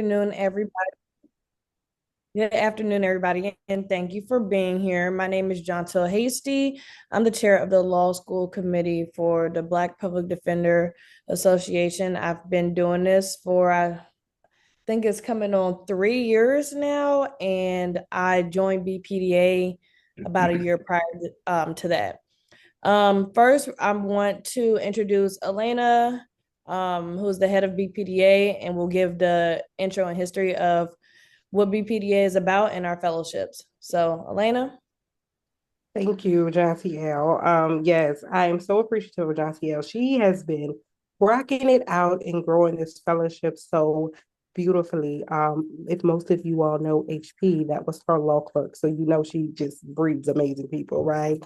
afternoon, everybody. Good afternoon, everybody, and thank you for being here. My name is Jontel Hasty. I'm the chair of the Law School Committee for the Black Public Defender Association. I've been doing this for, I think it's coming on 3 years now, and I joined BPDA about a year prior to that. First, I want to introduce Elena, who's the head of BPDA, and we'll give the intro and history of what BPDA is about and our fellowships. So, Elena. Thank you, Jantiel. Yes, I am so appreciative of Jantiel. She has been rocking it out and growing this fellowship so beautifully. If most of you all know HP, that was her law clerk. So you know she just breeds amazing people, right?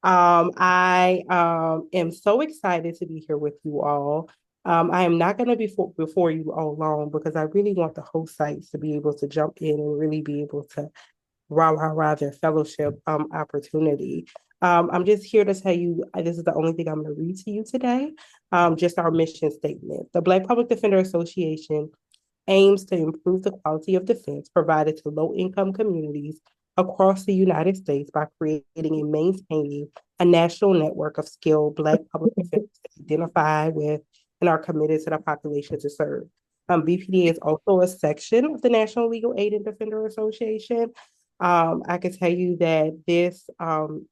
I am so excited to be here with you all. I am not going to be before you all long because I really want the host sites to be able to jump in and really be able to rah their fellowship opportunity. I'm just here to tell you this is the only thing I'm going to read to you today. Just our mission statement. The Black Public Defender Association aims to improve the quality of defense provided to low income communities across the United States by creating and maintaining a national network of skilled Black public defenders that identify with and are committed to the population to serve. BPDA is also a section of the National Legal Aid and Defender Association. I can tell you that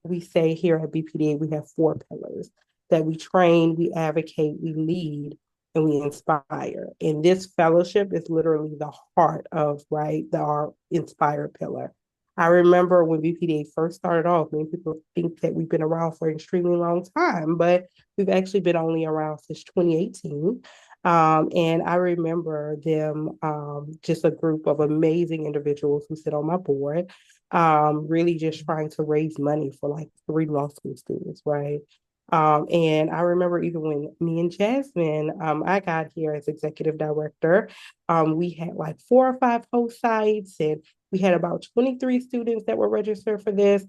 we say here at BPDA, we have four pillars that we train, we advocate, we lead, and we inspire. And this fellowship is literally the heart of, right, our inspire pillar. I remember when BPDA first started off, many people think that we've been around for an extremely long time, but we've actually been only around since 2018. And I remember them, just a group of amazing individuals who sit on my board, really just trying to raise money for like three law school students, right? And I remember even when me and Jasmine, I got here as executive director, we had like 4 or 5 host sites and we had about 23 students that were registered for this.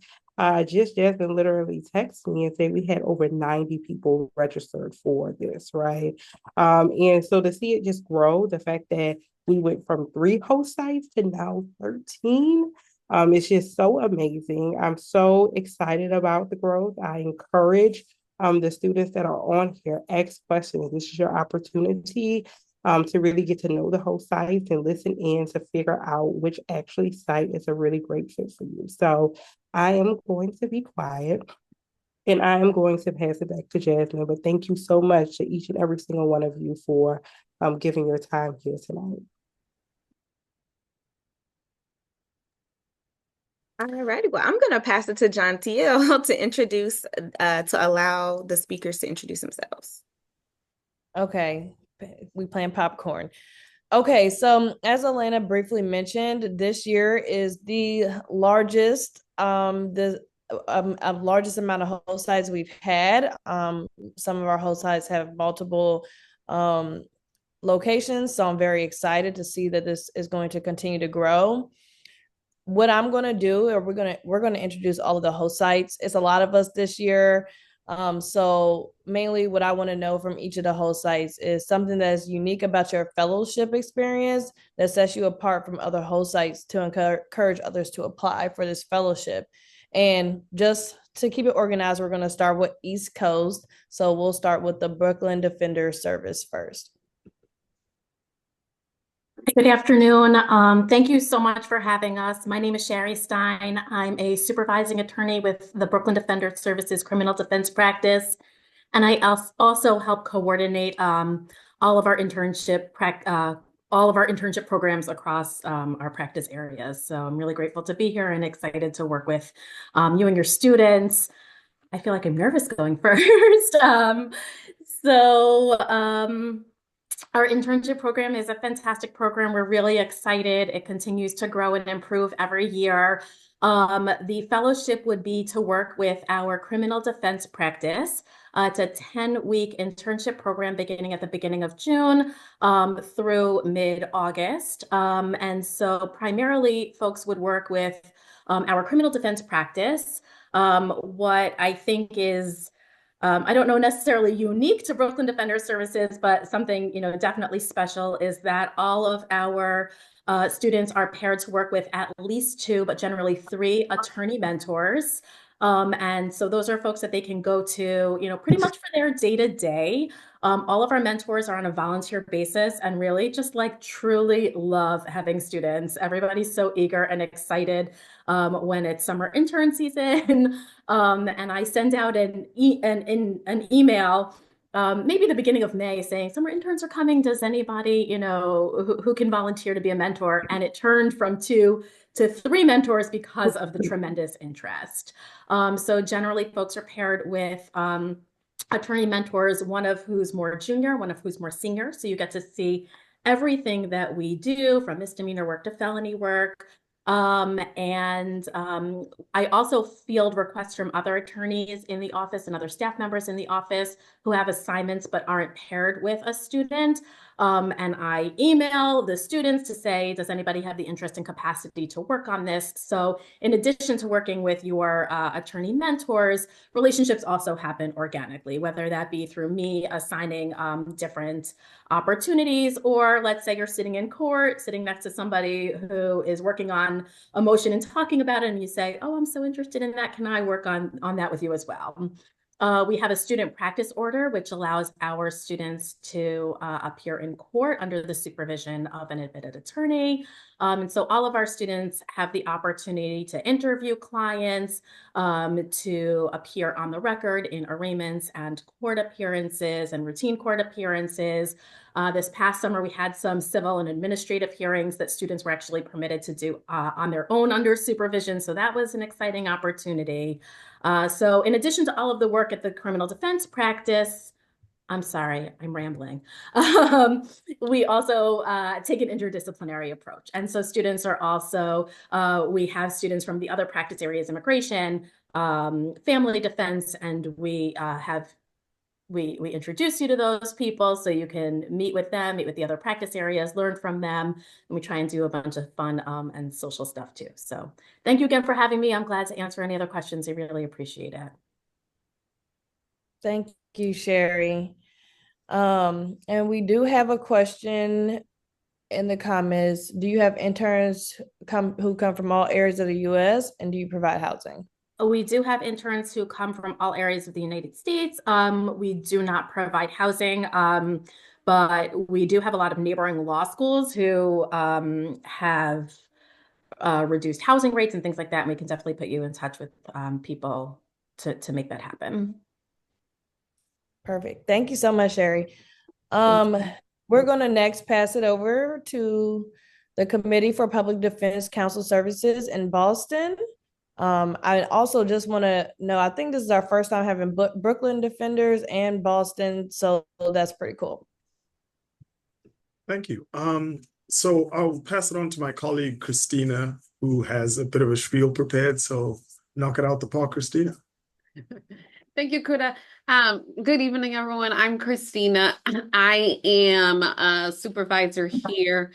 Just Jasmine literally texted me and said we had over 90 people registered for this, right? And so to see it just grow, the fact that we went from 3 host sites to now 13, it's just so amazing. I'm so excited about the growth. I encourage the students that are on here, ask questions. This is your opportunity to really get to know the host sites and listen in to figure out which actually site is a really great fit for you. So I am going to be quiet and I am going to pass it back to Jasmine. But thank you so much to each and every single one of you for giving your time here tonight. All righty. Well, I'm going to pass it to John Thiel to allow the speakers to introduce themselves. Okay, we playing popcorn. Okay, so as Elena briefly mentioned, this year is the largest amount of host sites we've had. Some of our host sites have multiple um, locations, so I'm very excited to see that this is going to continue to grow. What I'm going to do, or we're going to introduce all of the host sites. It's a lot of us this year. So mainly what I want to know from each of the host sites is something that's unique about your fellowship experience that sets you apart from other host sites to encourage others to apply for this fellowship. And just to keep it organized, we're going to start with East Coast. So we'll start with the Brooklyn Defender Service first. Good afternoon. Thank you so much for having us. My name is Sherry Stein. I'm a supervising attorney with the Brooklyn Defender Services Criminal Defense Practice, and I also help coordinate all of our internship programs across our practice areas. So I'm really grateful to be here and excited to work with you and your students. I feel like I'm nervous going first. So. Our internship program is a fantastic program. We're really excited. It continues to grow and improve every year. The fellowship would be to work with our criminal defense practice. It's a 10-week internship program beginning at the beginning of June through mid-August. And so primarily folks would work with our criminal defense practice. What I think is I don't know necessarily unique to Brooklyn Defender Services, but something, definitely special is that all of our students are paired to work with at least two, but generally three attorney mentors. And so those are folks that they can go to, pretty much for their day-to-day. All of our mentors are on a volunteer basis and really just like truly love having students. Everybody's so eager and excited when it's summer intern season. And I send out an email maybe the beginning of May saying summer interns are coming. Does anybody, who can volunteer to be a mentor? And it turned from 2 to 3 mentors because of the tremendous interest. So generally folks are paired with attorney mentors, one of who's more junior, one of who's more senior. So you get to see everything that we do from misdemeanor work to felony work. I also field requests from other attorneys in the office and other staff members in the office who have assignments but aren't paired with a student. And I email the students to say, does anybody have the interest and capacity to work on this? So in addition to working with your attorney mentors, relationships also happen organically, whether that be through me assigning different opportunities, or let's say you're sitting in court, sitting next to somebody who is working on a motion and talking about it, and you say, oh, I'm so interested in that. Can I work on that with you as well? We have a student practice order, which allows our students to appear in court under the supervision of an admitted attorney. And so all of our students have the opportunity to interview clients, to appear on the record in arraignments and court appearances and routine court appearances. This past summer, we had some civil and administrative hearings that students were actually permitted to do on their own under supervision. So that was an exciting opportunity. So in addition to all of the work at the criminal defense practice, I'm sorry, I'm rambling. We also take an interdisciplinary approach. And so students are also, we have students from the other practice areas, immigration, family defense, and we introduce you to those people so you can meet with them, meet with the other practice areas, learn from them, and we try and do a bunch of fun and social stuff too. So thank you again for having me. I'm glad to answer any other questions. I really appreciate it. Thank you, Sherry. And we do have a question in the comments. Do you have interns who come from all areas of the U.S., and do you provide housing? We do have interns who come from all areas of the United States. We do not provide housing, but we do have a lot of neighboring law schools who have reduced housing rates and things like that. And we can definitely put you in touch with people to make that happen. Perfect. Thank you so much, Sherry. We're going to next pass it over to the Committee for Public Defense Counsel Services in Boston. I also just want to know, I think this is our first time having Brooklyn Defenders and Boston, so that's pretty cool. Thank you. So I'll pass it on to my colleague, Christina, who has a bit of a spiel prepared. So knock it out the park, Christina. Thank you, Kuda. Good evening, everyone. I'm Christina. I am a supervisor here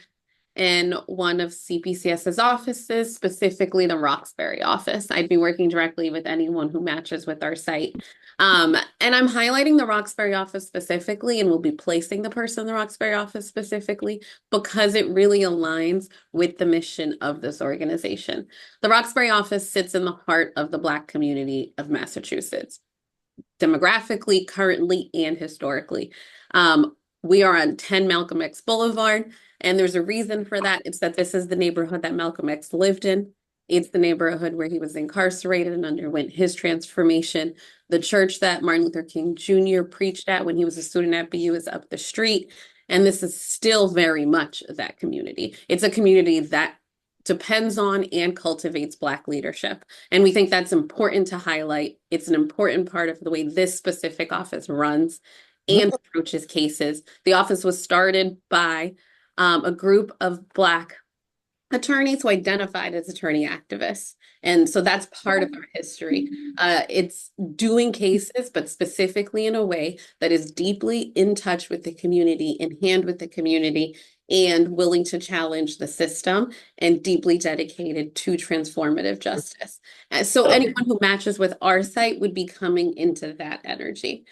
in one of CPCS's offices, specifically the Roxbury office. I'd be working directly with anyone who matches with our site. And I'm highlighting the Roxbury office specifically, and we'll be placing the person in the Roxbury office specifically because it really aligns with the mission of this organization. The Roxbury office sits in the heart of the Black community of Massachusetts, demographically, currently, and historically. We are on 10 Malcolm X Boulevard, and there's a reason for that. It's that this is the neighborhood that Malcolm X lived in. It's the neighborhood where he was incarcerated and underwent his transformation. The church that Martin Luther King Jr. preached at when he was a student at BU is up the street. And this is still very much that community. It's a community that depends on and cultivates Black leadership. And we think that's important to highlight. It's an important part of the way this specific office runs and approaches cases. The office was started by a group of Black attorneys who identified as attorney activists. And so that's part of our history. It's doing cases, but specifically in a way that is deeply in touch with the community, in hand with the community, and willing to challenge the system and deeply dedicated to transformative justice. So anyone who matches with our site would be coming into that energy.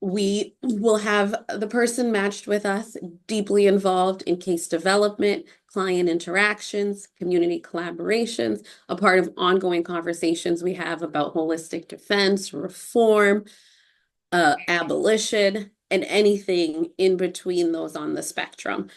We will have the person matched with us deeply involved in case development, client interactions, community collaborations, a part of ongoing conversations we have about holistic defense, reform, abolition, and anything in between those on the spectrum.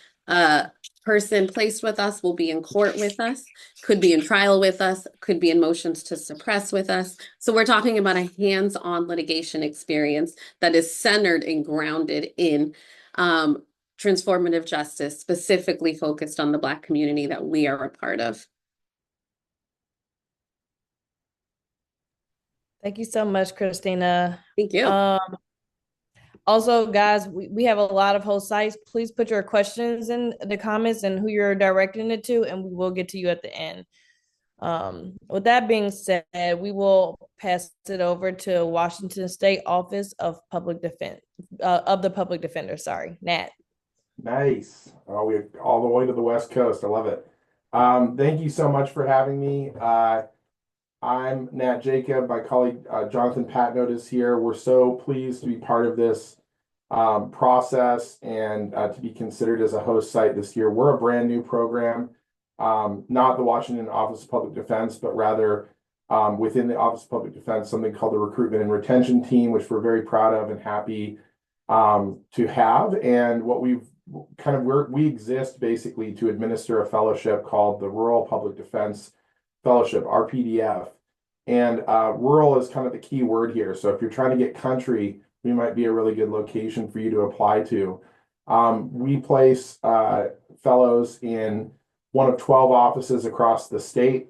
Person placed with us will be in court with us, could be in trial with us, could be in motions to suppress with us. So we're talking about a hands-on litigation experience that is centered and grounded in transformative justice, specifically focused on the Black community that we are a part of. Thank you so much, Christina. Thank you. Also, guys, we have a lot of host sites. Please put your questions in the comments and who you're directing it to, and we will get to you at the end. With that being said, we will pass it over to Washington State Office of Public Defense, of the Public Defender. Sorry, Nat. Nice. Oh, we're all the way to the West Coast. I love it. Thank you so much for having me. I'm Nat Jacob. My colleague Jonathan Patnode is here. We're so pleased to be part of this process and to be considered as a host site this year. We're a brand new program, not the Washington Office of Public Defense, but rather within the Office of Public Defense, something called the Recruitment and Retention Team, which we're very proud of and happy to have. And what we exist basically to administer a fellowship called the Rural Public Defense Fellowship, RPDF. And rural is kind of the key word here. So if you're trying to get country, we might be a really good location for you to apply to. We place fellows in one of 12 offices across the state.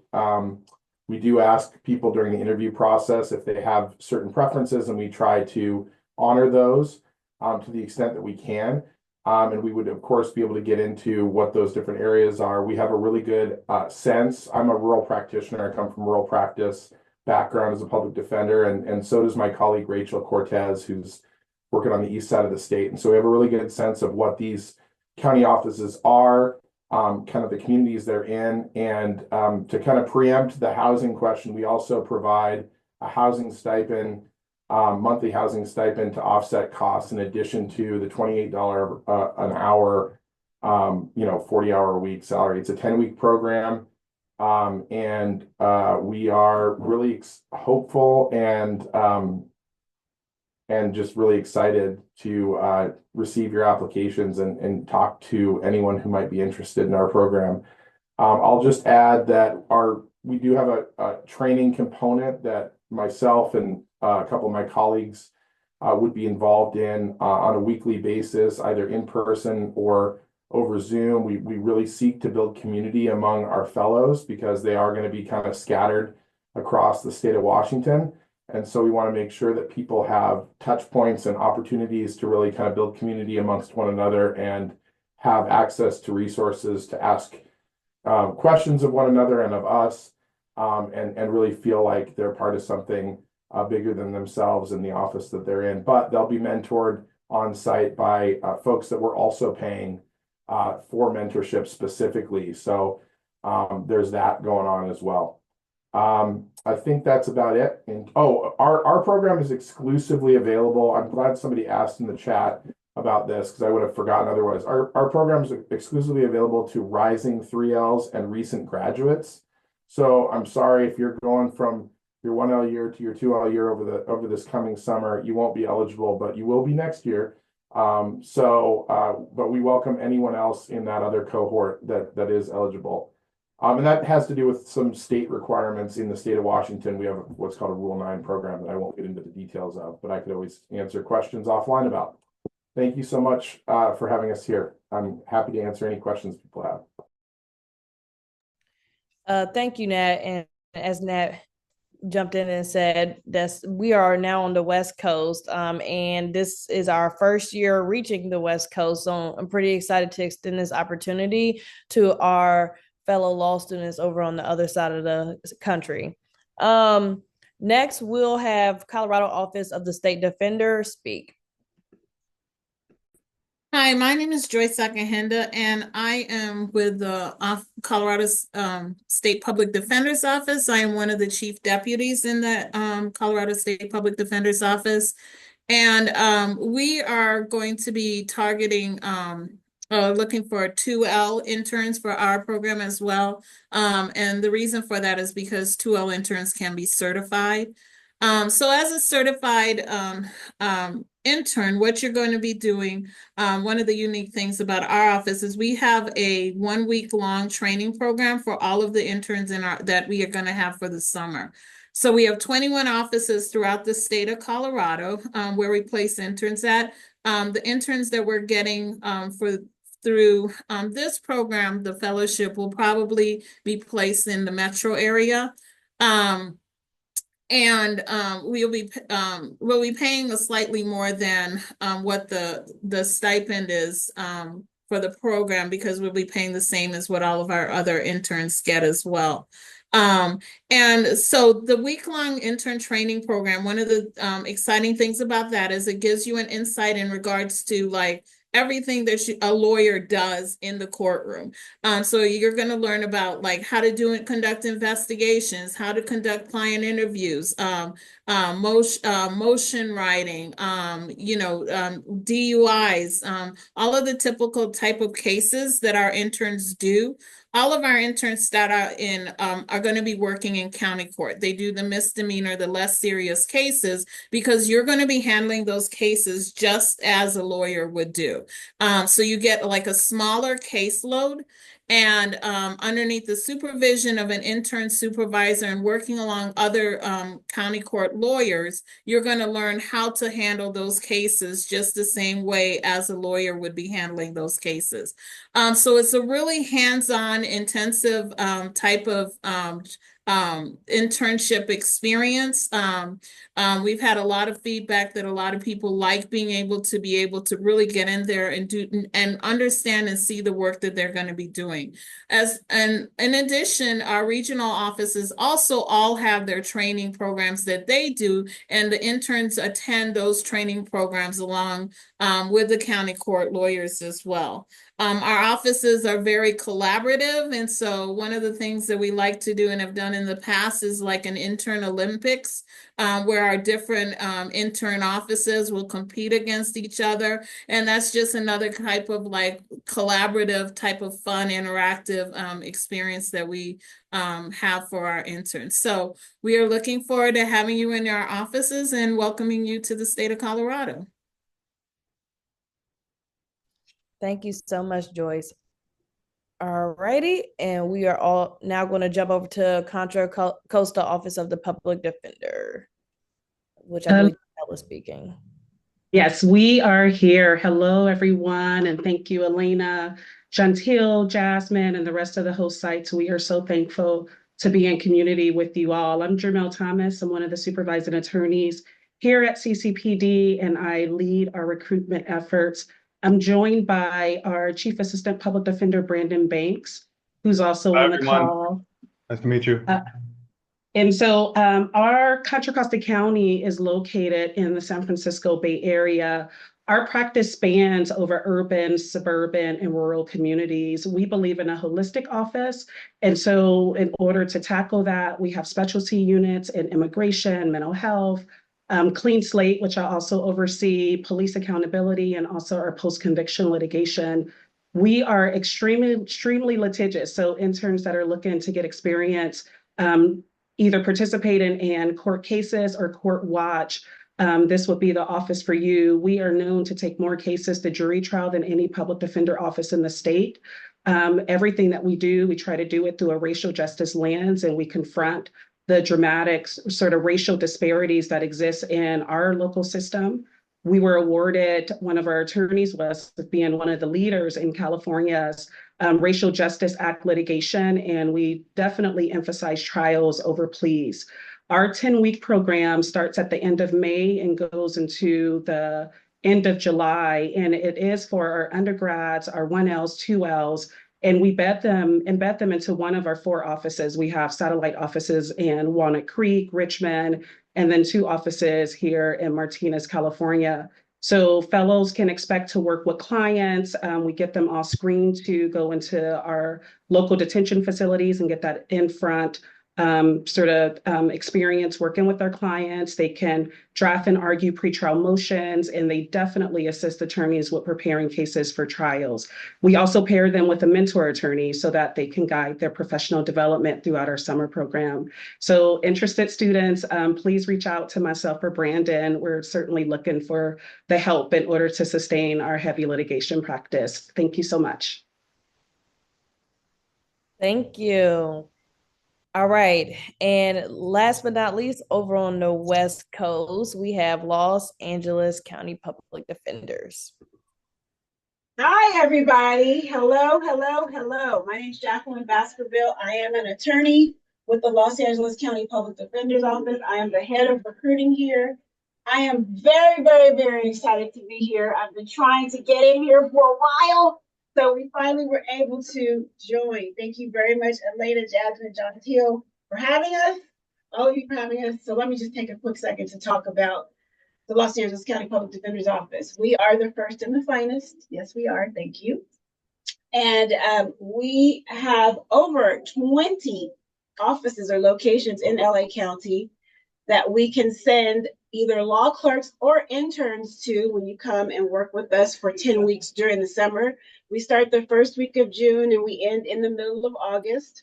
We do ask people during the interview process if they have certain preferences, and we try to honor those to the extent that we can. And we would, of course, be able to get into what those different areas are. We have a really good sense. I'm a rural practitioner. I come from rural practice background as a public defender, and so does my colleague Rachel Cortez, who's working on the east side of the state. And so we have a really good sense of what these county offices are, kind of the communities they're in. And to kind of preempt the housing question, we also provide a housing stipend, monthly housing stipend to offset costs in addition to the $28 an hour, 40-hour-a-week salary. It's a 10-week program. And we are really hopeful and just really excited to receive your applications and talk to anyone who might be interested in our program. I'll just add that we do have a training component that myself and a couple of my colleagues would be involved in on a weekly basis, either in person or over Zoom. We really seek to build community among our fellows because they are going to be kind of scattered across the state of Washington. And so we want to make sure that people have touch points and opportunities to really kind of build community amongst one another and have access to resources to ask questions of one another and of us, and really feel like they're part of something bigger than themselves in the office that they're in. But they'll be mentored on site by folks that we're also paying for mentorship specifically. So there's that going on as well. I think that's about it. And our program is exclusively available. I'm glad somebody asked in the chat about this because I would have forgotten otherwise. Our program is exclusively available to rising 3Ls and recent graduates. So I'm sorry if you're going from your 1L year to your 2L year over this coming summer, you won't be eligible, but you will be next year. But we welcome anyone else in that other cohort that is eligible. And that has to do with some state requirements in the state of Washington. We have what's called a Rule 9 program that I won't get into the details of, but I could always answer questions offline about. Thank you so much for having us here. I'm happy to answer any questions people have. Thank you, Nat. And as Nat jumped in and said, we are now on the West Coast, and this is our first year reaching the West Coast. So I'm pretty excited to extend this opportunity to our fellow law students over on the other side of the country. Next, we'll have Colorado Office of the State Defender speak. Hi, my name is Joyce Akahenda, and I am with the Colorado's State Public Defender's Office. I am one of the chief deputies in the Colorado State Public Defender's Office. And we are going to be targeting looking for 2L interns for our program as well. And the reason for that is because 2L interns can be certified. So as a certified intern, what you're going to be doing, one of the unique things about our office is we have a 1 week long training program for all of the interns that we are going to have for the summer. So we have 21 offices throughout the state of Colorado where we place interns at. The interns that we're getting through this program, the fellowship, will probably be placed in the metro area. And we'll be paying a slightly more than what the stipend is for the program, because we'll be paying the same as what all of our other interns get as well. And so the week-long intern training program, one of the exciting things about that is it gives you an insight in regards to like everything that a lawyer does in the courtroom. So you're going to learn about like how to conduct investigations, how to conduct client interviews, motion writing, DUIs, all of the typical type of cases that our interns do. All of our interns that are going to be working in county court. They do the misdemeanor, the less serious cases, because you're going to be handling those cases just as a lawyer would do. So you get like a smaller caseload, and underneath the supervision of an intern supervisor and working along other county court lawyers, you're going to learn how to handle those cases just the same way as a lawyer would be handling those cases. So it's a really hands-on, intensive type of internship experience. We've had a lot of feedback that a lot of people like being able to really get in there and do and understand and see the work that they're going to be doing. And in addition, our regional offices also all have their training programs that they do, and the interns attend those training programs along with the county court lawyers as well. Our offices are very collaborative, and so one of the things that we like to do and have done in the past is like an intern Olympics, where our different intern offices will compete against each other, and that's just another type of like collaborative type of fun, interactive experience that we have for our interns. So we are looking forward to having you in our offices and welcoming you to the state of Colorado. Thank you so much, Joyce. All righty, and we are all now going to jump over to Contra Costa Office of the Public Defender, which I believe was speaking. Yes, we are here. Hello, everyone, and thank you, Elena, Chantil, Jasmine, and the rest of the host sites. We are so thankful to be in community with you all. I'm Jermel Thomas. I'm one of the supervising attorneys here at CCPD, and I lead our recruitment efforts. I'm joined by our Chief Assistant Public Defender, Brandon Banks, who's also on the call. Nice to meet you. And so our Contra Costa County is located in the San Francisco Bay Area. Our practice spans over urban, suburban, and rural communities. We believe in a holistic office. And so in order to tackle that, we have specialty units in immigration, mental health, clean slate, which I also oversee, police accountability, and also our post-conviction litigation. We are extremely litigious. So interns that are looking to get experience, either participate in court cases or court watch, this would be the office for you. We are known to take more cases to jury trial than any public defender office in the state. Everything that we do, we try to do it through a racial justice lens, and we confront the dramatic sort of racial disparities that exist in our local system. We were awarded, one of our attorneys was being one of the leaders in California's Racial Justice Act litigation, and we definitely emphasize trials over pleas. Our 10-week program starts at the end of May and goes into the end of July, and it is for our undergrads, our 1Ls, 2Ls, and we embed them into one of our 4 offices. We have satellite offices in Walnut Creek, Richmond, and then 2 offices here in Martinez, California. So fellows can expect to work with clients. We get them all screened to go into our local detention facilities and get that in front experience working with our clients. They can draft and argue pretrial motions, and they definitely assist attorneys with preparing cases for trials. We also pair them with a mentor attorney so that they can guide their professional development throughout our summer program. So interested students, please reach out to myself or Brandon. We're certainly looking for the help in order to sustain our heavy litigation practice. Thank you so much. Thank you. All right. And last but not least, over on the West Coast, we have Los Angeles County Public Defenders. Hi, everybody. Hello, hello, hello. My name is Jacqueline Baskerville. I am an attorney with the Los Angeles County Public Defender's Office. I am the head of recruiting here. I am very, very, very excited to be here. I've been trying to get in here for a while, so we finally were able to join. Thank you very much, Elena, Jasmine, John Teal, for having us. All of you for having us. So let me just take a quick second to talk about the Los Angeles County Public Defender's Office. We are the first and the finest. Yes, we are. Thank you. And we have over 20 offices or locations in LA County that we can send either law clerks or interns to when you come and work with us for 10 weeks during the summer. We start the first week of June and we end in the middle of August.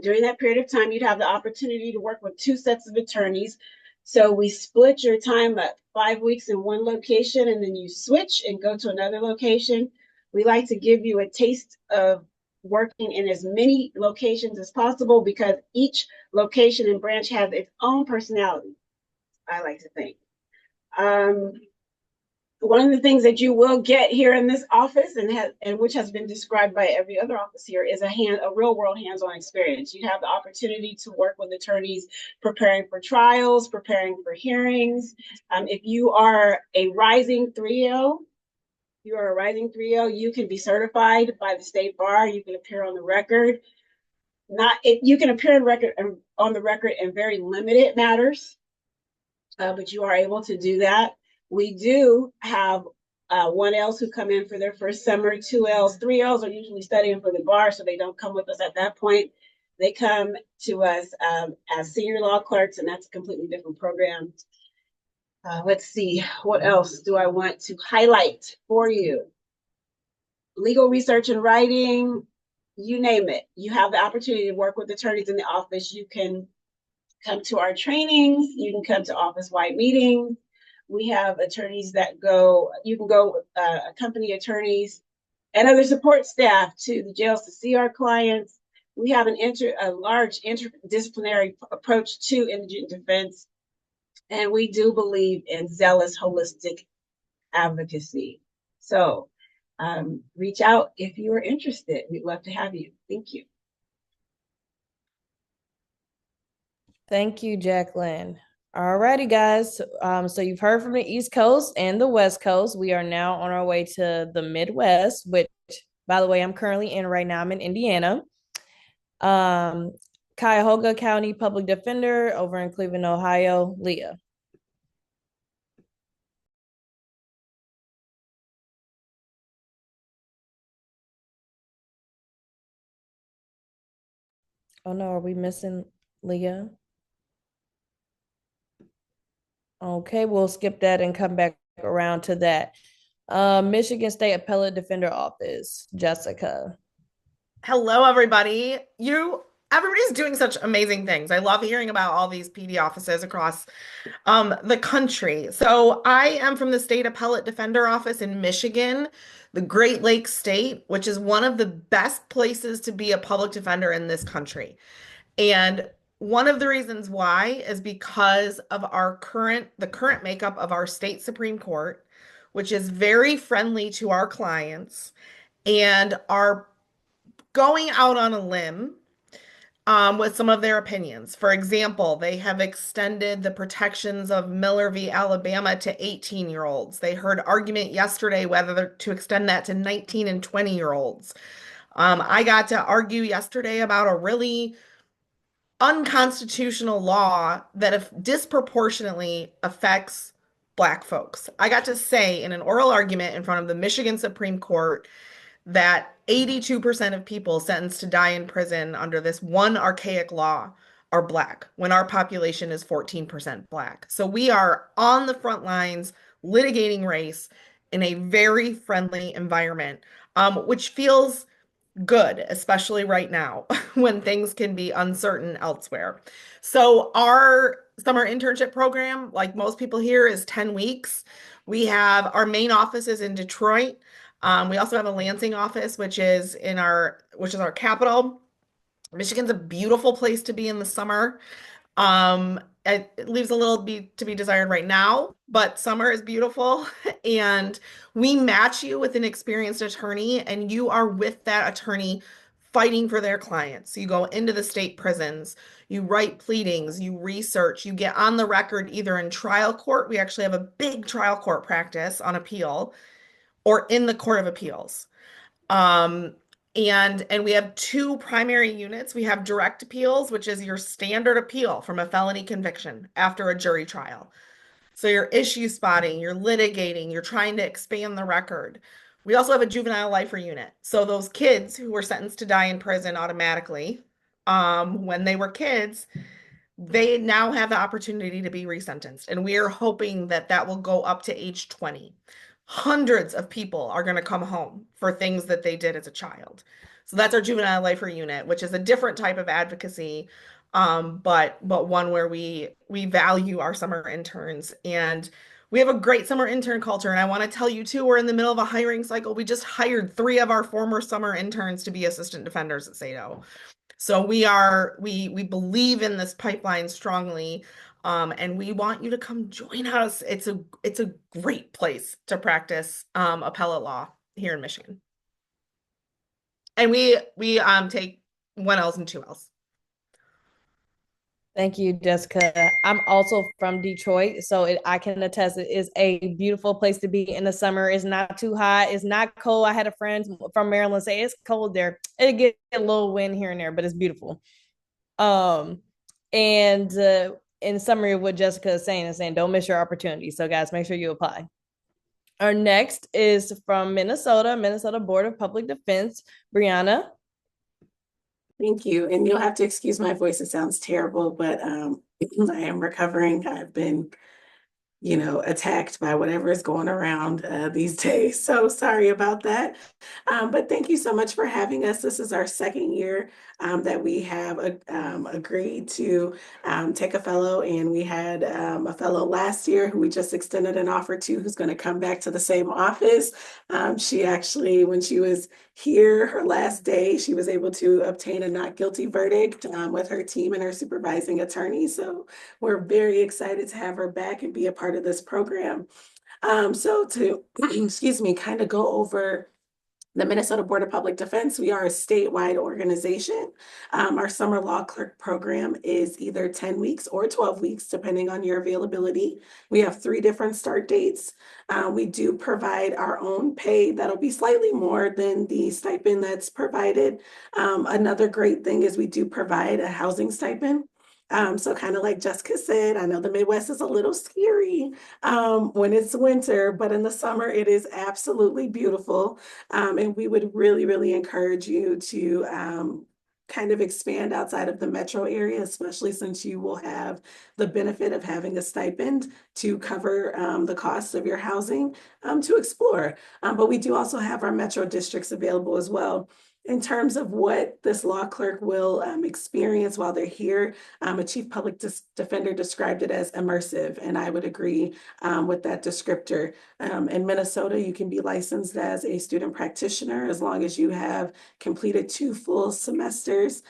During that period of time, you'd have the opportunity to work with 2 sets of attorneys. So we split your time up 5 weeks in one location, and then you switch and go to another location. We like to give you a taste of working in as many locations as possible because each location and branch has its own personality, I like to think. One of the things that you will get here in this office and which has been described by every other office here is a real world hands-on experience. You have the opportunity to work with attorneys preparing for trials, preparing for hearings. If you are a rising 3L, you can be certified by the state bar. You can appear on the record. You can appear on the record in very limited matters, but you are able to do that. We do have 1Ls who come in for their first summer, 2Ls, 3Ls are usually studying for the bar, so they don't come with us at that point. They come to us as senior law clerks, and that's a completely different program. Let's see, what else do I want to highlight for you? Legal research and writing, you name it. You have the opportunity to work with attorneys in the office. You can come to our trainings. You can come to office-wide meetings. We have attorneys that you can go accompany attorneys and other support staff to the jails to see our clients. We have a large interdisciplinary approach to indigent defense, and we do believe in zealous, holistic advocacy. So reach out if you are interested. We'd love to have you. Thank you. Thank you, Jacqueline. All righty, guys. So you've heard from the East Coast and the West Coast. We are now on our way to the Midwest, which, by the way, I'm currently in right now. I'm in Indiana. Cuyahoga County Public Defender over in Cleveland, Ohio, Leah. Oh no, are we missing Leah? Okay, we'll skip that and come back around to that. Michigan State Appellate Defender Office, Jessica. Hello, everybody. Everybody's doing such amazing things. I love hearing about all these PD offices across the country. So I am from the State Appellate Defender Office in Michigan, the Great Lakes State, which is one of the best places to be a public defender in this country. And one of the reasons why is because of the current makeup of our state Supreme Court, which is very friendly to our clients and are going out on a limb with some of their opinions. For example, they have extended the protections of Miller v. Alabama to 18-year-olds. They heard argument yesterday whether to extend that to 19 and 20-year-olds. I got to argue yesterday about a really unconstitutional law that disproportionately affects Black folks. I got to say in an oral argument in front of the Michigan Supreme Court that 82% of people sentenced to die in prison under this one archaic law are Black, when our population is 14% Black. So we are on the front lines litigating race in a very friendly environment, which feels good, especially right now when things can be uncertain elsewhere. So our summer internship program, like most people here, is 10 weeks. We have our main offices in Detroit. We also have a Lansing office, which is our capital. Michigan's a beautiful place to be in the summer. It leaves a little to be desired right now, but summer is beautiful. And we match you with an experienced attorney, and you are with that attorney fighting for their clients. So you go into the state prisons, you write pleadings, you research, you get on the record either in trial court. We actually have a big trial court practice on appeal, or in the Court of Appeals. And we have two primary units. We have direct appeals, which is your standard appeal from a felony conviction after a jury trial. So you're issue spotting, you're litigating, you're trying to expand the record. We also have a juvenile lifer unit. So those kids who were sentenced to die in prison automatically, when they were kids, they now have the opportunity to be resentenced. And we are hoping that that will go up to age 20. Hundreds of people are going to come home for things that they did as a child. So that's our juvenile lifer unit, which is a different type of advocacy, but one where we value our summer interns. And we have a great summer intern culture. And I want to tell you too, we're in the middle of a hiring cycle. We just hired 3 of our former summer interns to be assistant defenders at SATO. So we believe in this pipeline strongly. And we want you to come join us. It's a great place to practice appellate law here in Michigan. And we take 1Ls and 2Ls. Thank you, Jessica. I'm also from Detroit, so I can attest it is a beautiful place to be in the summer. It's not too hot. It's not cold. I had a friend from Maryland say it's cold there. It get a little wind here and there, but it's beautiful. And in summary of what Jessica is saying, don't miss your opportunity. So guys, make sure you apply. Our next is from Minnesota Board of Public Defense, Brianna. Thank you. And you'll have to excuse my voice. It sounds terrible, but I am recovering. I've been, attacked by whatever is going around these days. So sorry about that. But thank you so much for having us. This is our second year that we have agreed to take a fellow. And we had a fellow last year who we just extended an offer to, who's going to come back to the same office. She actually, when she was here, her last day, she was able to obtain a not guilty verdict with her team and her supervising attorney. So we're very excited to have her back and be a part of this program. So to, excuse me, kind of go over the Minnesota Board of Public Defense, we are a statewide organization. Our summer law clerk program is either 10 weeks or 12 weeks, depending on your availability. We have 3 different start dates. We do provide our own pay that'll be slightly more than the stipend that's provided. Another great thing is we do provide a housing stipend. So kind of like Jessica said, I know the Midwest is a little scary when it's winter, but in the summer it is absolutely beautiful. And we would really, really encourage you to kind of expand outside of the metro area, especially since you will have the benefit of having a stipend to cover the costs of your housing to explore. But we do also have our metro districts available as well. In terms of what this law clerk will experience while they're here, a chief public defender described it as immersive, and I would agree with that descriptor. In Minnesota, you can be licensed as a student practitioner as long as you have completed 2 full semesters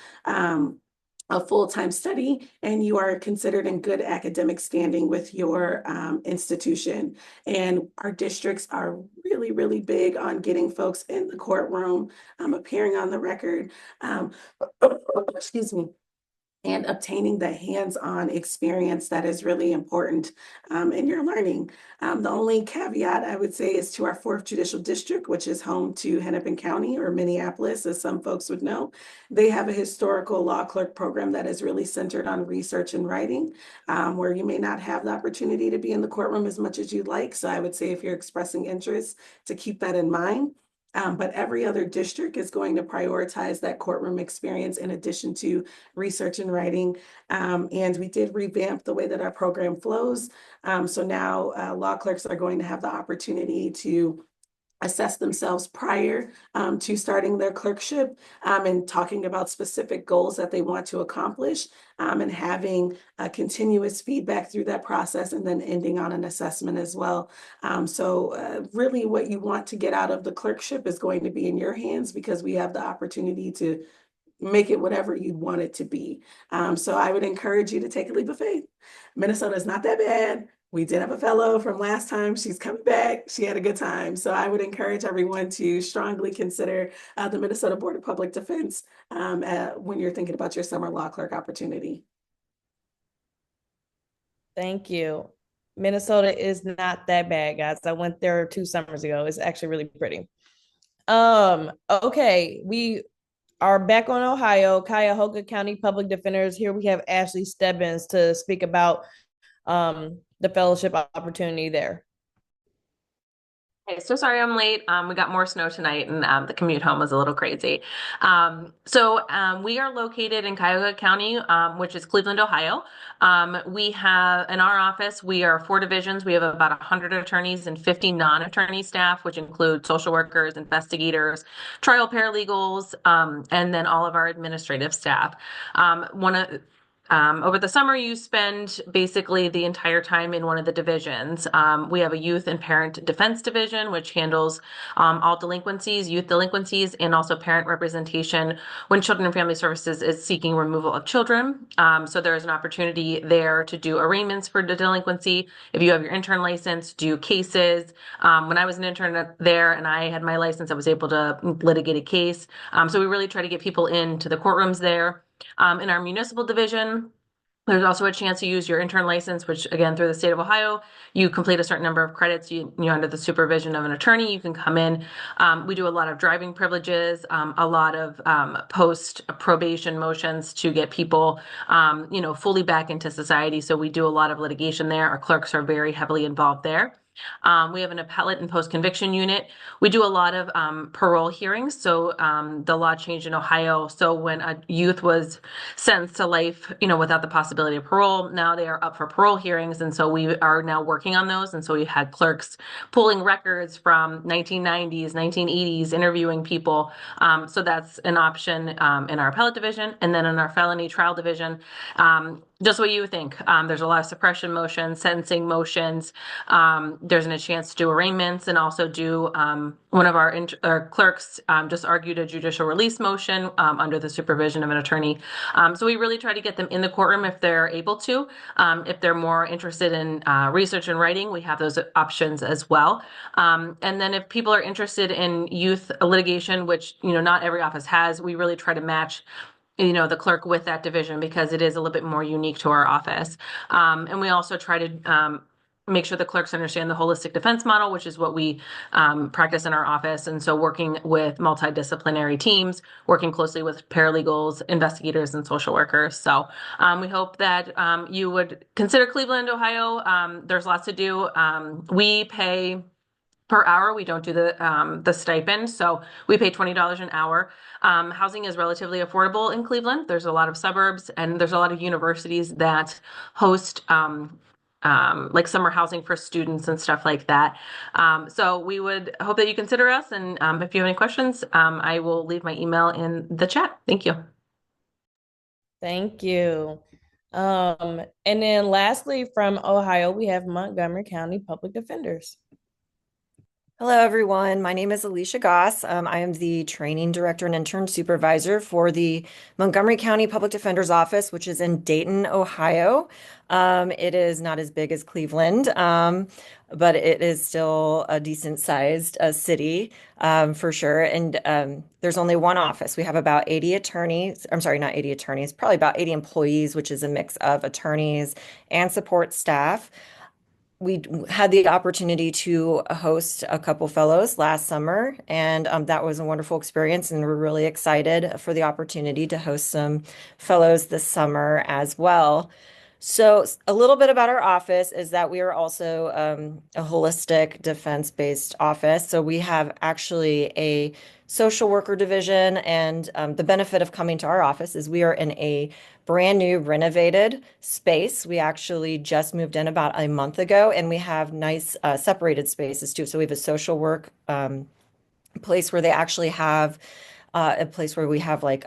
a full-time study, and you are considered in good academic standing with your institution. And our districts are really, really big on getting folks in the courtroom, appearing on the record. Excuse me. and obtaining the hands-on experience that is really important in your learning. The only caveat I would say is to our 4th Judicial District, which is home to Hennepin County, or Minneapolis, as some folks would know. They have a historical law clerk program that is really centered on research and writing, where you may not have the opportunity to be in the courtroom as much as you'd like. So I would say, if you're expressing interest, to keep that in mind. But every other district is going to prioritize that courtroom experience in addition to research and writing. And we did revamp the way that our program flows. So now law clerks are going to have the opportunity to assess themselves prior to starting their clerkship, and talking about specific goals that they want to accomplish, and having continuous feedback through that process, and then ending on an assessment as well. So really what you want to get out of the clerkship is going to be in your hands, because we have the opportunity to make it whatever you want it to be. So I would encourage you to take a leap of faith. Minnesota is not that bad. We did have a fellow from last time. She's coming back. She had a good time. So I would encourage everyone to strongly consider the Minnesota Board of Public Defense when you're thinking about your summer law clerk opportunity. Thank you. Minnesota is not that bad, guys. I went there 2 summers ago. It's actually really pretty. Okay, we are back on Ohio, Cuyahoga County Public Defenders. Here we have Ashley Stebbins to speak about the fellowship opportunity there. Hey, so sorry I'm late. We got more snow tonight, and the commute home was a little crazy. So we are located in Cuyahoga County, which is Cleveland, Ohio. We have, in our office, we are 4 divisions. We have about 100 attorneys and 50 non-attorney staff, which include social workers, investigators, trial paralegals, and then all of our administrative staff. Over the summer, you spend basically the entire time in one of the divisions. We have a youth and parent defense division, which handles all delinquencies, youth delinquencies, and also parent representation when Children and Family Services is seeking removal of children. So there is an opportunity there to do arraignments for the delinquency. If you have your intern license, do cases. When I was an intern there and I had my license, I was able to litigate a case. So we really try to get people into the courtrooms there. In our municipal division, there's also a chance to use your intern license, which again, through the state of Ohio, you complete a certain number of credits, you under the supervision of an attorney, you can come in. We do a lot of driving privileges, a lot of post-probation motions to get people, fully back into society. So we do a lot of litigation there. Our clerks are very heavily involved there. We have an appellate and post-conviction unit. We do a lot of parole hearings. So the law changed in Ohio. So when a youth was sentenced to life, without the possibility of parole, now they are up for parole hearings. And so we are now working on those. And so we had clerks pulling records from 1990s, 1980s, interviewing people. So that's an option in our appellate division. And then in our felony trial division, just what you would think. There's a lot of suppression motions, sentencing motions. There's a chance to do arraignments, and also do one of our clerks just argued a judicial release motion under the supervision of an attorney. So we really try to get them in the courtroom if they're able to. If they're more interested in research and writing, we have those options as well. And then if people are interested in youth litigation, which not every office has, we really try to match the clerk with that division, because it is a little bit more unique to our office. And we also try to make sure the clerks understand the holistic defense model, which is what we practice in our office. And so working with multidisciplinary teams, working closely with paralegals, investigators, and social workers. So we hope that you would consider Cleveland, Ohio. There's lots to do. We pay per hour. We don't do the stipend. So we pay $20 an hour. Housing is relatively affordable in Cleveland. There's a lot of suburbs, and there's a lot of universities that host like summer housing for students and stuff like that. So we would hope that you consider us. And if you have any questions, I will leave my email in the chat. Thank you. Thank you. And then lastly, from Ohio, we have Montgomery County Public Defenders. Hello, everyone. My name is Alicia Goss. I am the training director and intern supervisor for the Montgomery County Public Defender's Office, which is in Dayton, Ohio. It is not as big as Cleveland, but it is still a decent sized city for sure. And there's only one office. We have about 80 attorneys. I'm sorry, not 80 attorneys, probably about 80 employees, which is a mix of attorneys and support staff. We had the opportunity to host a couple fellows last summer, and that was a wonderful experience. And we're really excited for the opportunity to host some fellows this summer as well. So, a little bit about our office is that we are also a holistic defense-based office. So, we have actually a social worker division, and the benefit of coming to our office is we are in a brand new renovated space. We actually just moved in about a month ago, and we have nice separated spaces too. So, we have a social work place where they actually have a place where we have like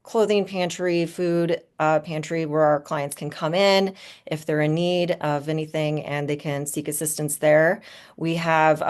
clothing pantry, food pantry, where our clients can come in if they're in need of anything and they can seek assistance there. We have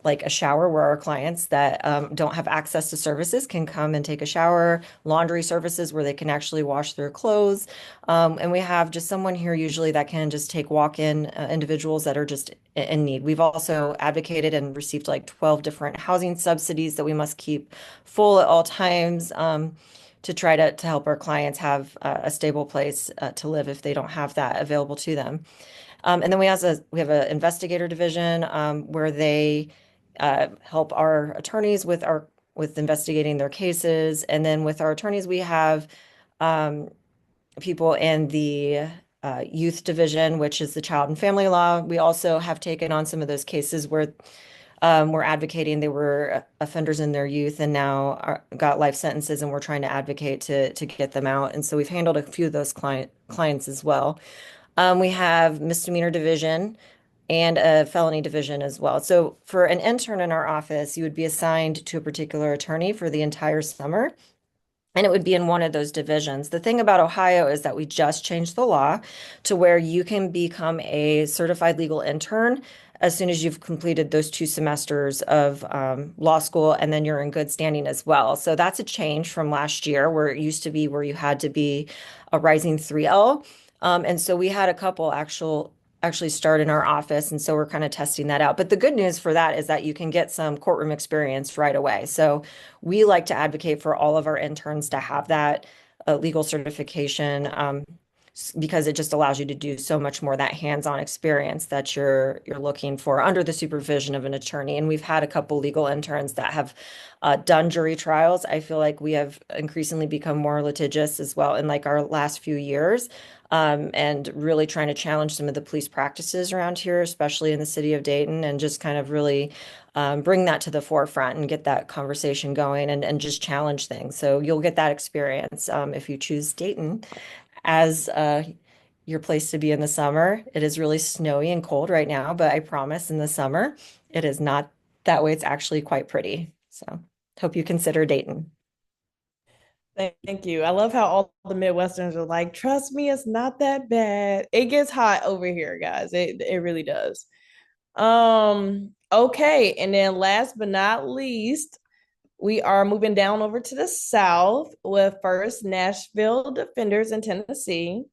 like a shower where our clients that don't have access to services can come and take a shower, laundry services where they can actually wash their clothes. And we have just someone here usually that can just take walk-in individuals that are just in need. We've also advocated and received like 12 different housing subsidies that we must keep full at all times to try to help our clients have a stable place to live if they don't have that available to them. And then we have an investigator division where they help our attorneys with investigating their cases. And then with our attorneys, we have people in the youth division, which is the child and family law. We also have taken on some of those cases where we're advocating they were offenders in their youth and now got life sentences, and we're trying to advocate to get them out. And so we've handled a few of those clients as well. We have misdemeanor division and a felony division as well. So for an intern in our office, you would be assigned to a particular attorney for the entire summer, and it would be in one of those divisions. The thing about Ohio is that we just changed the law to where you can become a certified legal intern as soon as you've completed those 2 semesters of law school, and then you're in good standing as well. So that's a change from last year where it used to be where you had to be a rising 3L. And so we had a couple actually start in our office, and so we're kind of testing that out. But the good news for that is that you can get some courtroom experience right away. So we like to advocate for all of our interns to have that legal certification because it just allows you to do so much more, that hands-on experience that you're looking for under the supervision of an attorney. And we've had a couple legal interns that have done jury trials. I feel like we have increasingly become more litigious as well in like our last few years. And really trying to challenge some of the police practices around here, especially in the city of Dayton, and just kind of really bring that to the forefront and get that conversation going and just challenge things. So you'll get that experience if you choose Dayton as your place to be in the summer. It is really snowy and cold right now, but I promise in the summer, it is not that way. It's actually quite pretty. So hope you consider Dayton. Thank you. I love how all the Midwesterners are like, trust me, it's not that bad. It gets hot over here, guys. It really does. Okay. And then last but not least, we are moving down over to the South with First Nashville Defenders in Tennessee.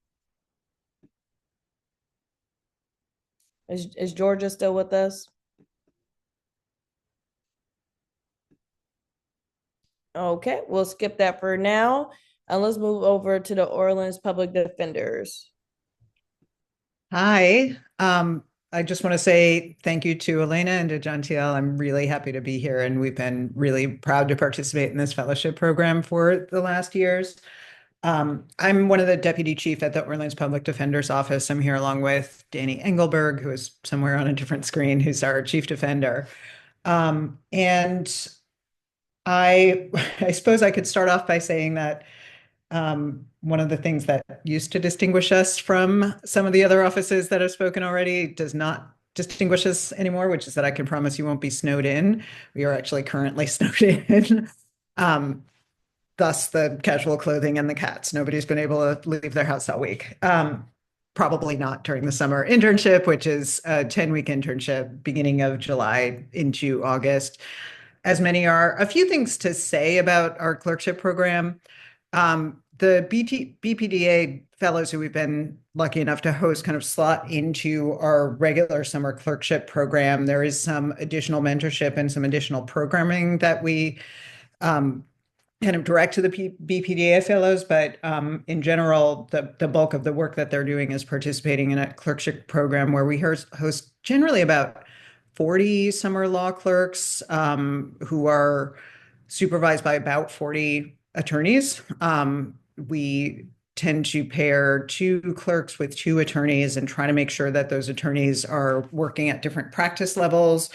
Is Georgia still with us? Okay, we'll skip that for now. And let's move over to the Orleans Public Defenders. Hi. I just want to say thank you to Elena and to John TL. I'm really happy to be here, and we've been really proud to participate in this fellowship program for the last years. I'm one of the deputy chief at the Orleans Public Defender's Office. I'm here along with Danny Engelberg, who is somewhere on a different screen, who's our chief defender. And I suppose I could start off by saying that one of the things that used to distinguish us from some of the other offices that have spoken already does not distinguish us anymore, which is that I can promise you won't be snowed in. We are actually currently snowed in. Thus the casual clothing and the cats. Nobody's been able to leave their house all week. probably not during the summer internship, which is a 10-week internship beginning of July into August. As many are, a few things to say about our clerkship program. The BPDA fellows who we've been lucky enough to host kind of slot into our regular summer clerkship program. There is some additional mentorship and some additional programming that we kind of direct to the BPDA fellows, but in general, the bulk of the work that they're doing is participating in a clerkship program where we host generally about 40 summer law clerks who are supervised by about 40 attorneys. We tend to pair 2 clerks with 2 attorneys and try to make sure that those attorneys are working at different practice levels,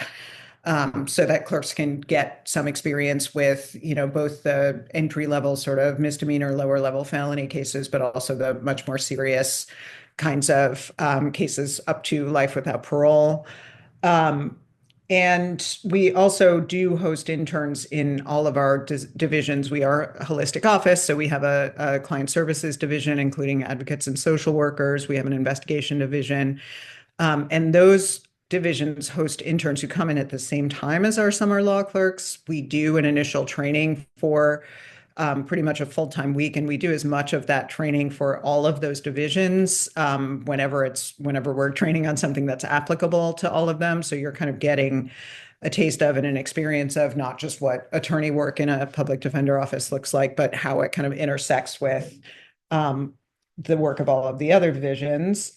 so that clerks can get some experience with, both the entry level sort of misdemeanor, lower level felony cases, but also the much more serious kinds of cases up to life without parole. And we also do host interns in all of our divisions. We are a holistic office, so we have a client services division, including advocates and social workers. We have an investigation division. And those divisions host interns who come in at the same time as our summer law clerks. We do an initial training for pretty much a full-time week, and we do as much of that training for all of those divisions whenever we're training on something that's applicable to all of them. So you're kind of getting a taste of and an experience of not just what attorney work in a public defender office looks like, but how it kind of intersects with the work of all of the other divisions.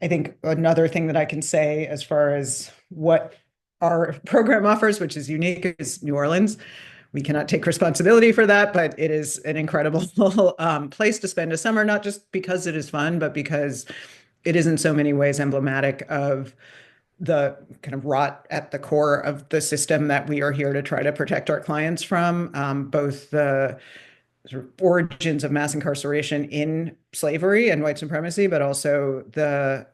I think another thing that I can say as far as what our program offers, which is unique, is New Orleans. We cannot take responsibility for that, but it is an incredible place to spend a summer, not just because it is fun, but because it is in so many ways emblematic of the kind of rot at the core of the system that we are here to try to protect our clients from, both the sort of origins of mass incarceration in slavery and white supremacy, but also the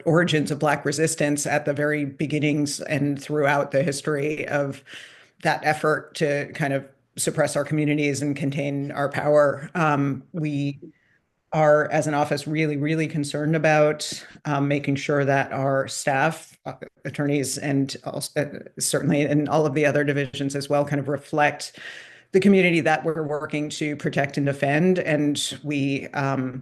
origins of Black resistance at the very beginnings and throughout the history of that effort to kind of suppress our communities and contain our power. We are, as an office, really, really concerned about making sure that our staff, attorneys, and also, certainly in all of the other divisions as well, kind of reflect the community that we're working to protect and defend. And we are,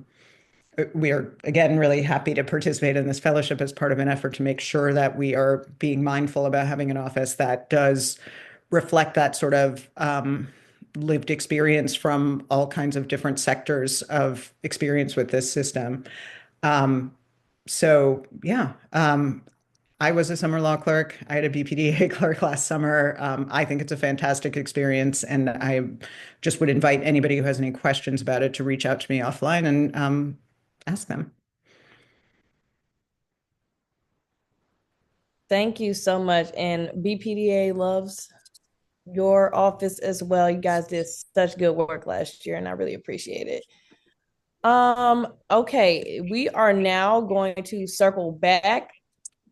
again, really happy to participate in this fellowship as part of an effort to make sure that we are being mindful about having an office that does reflect that sort of lived experience from all kinds of different sectors of experience with this system. I was a summer law clerk. I had a BPDA clerk last summer. I think it's a fantastic experience, and I just would invite anybody who has any questions about it to reach out to me offline and ask them. Thank you so much. And BPDA loves your office as well. You guys did such good work last year, and I really appreciate it. Okay, we are now going to circle back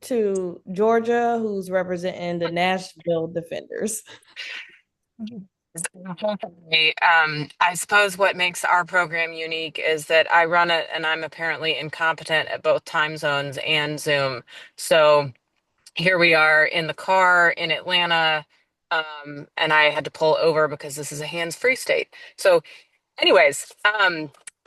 to Georgia, who's representing the Nashville Defenders. I suppose what makes our program unique is that I run it and I'm apparently incompetent at both time zones and Zoom. So here we are in the car in Atlanta, and I had to pull over because this is a hands-free state. So anyways,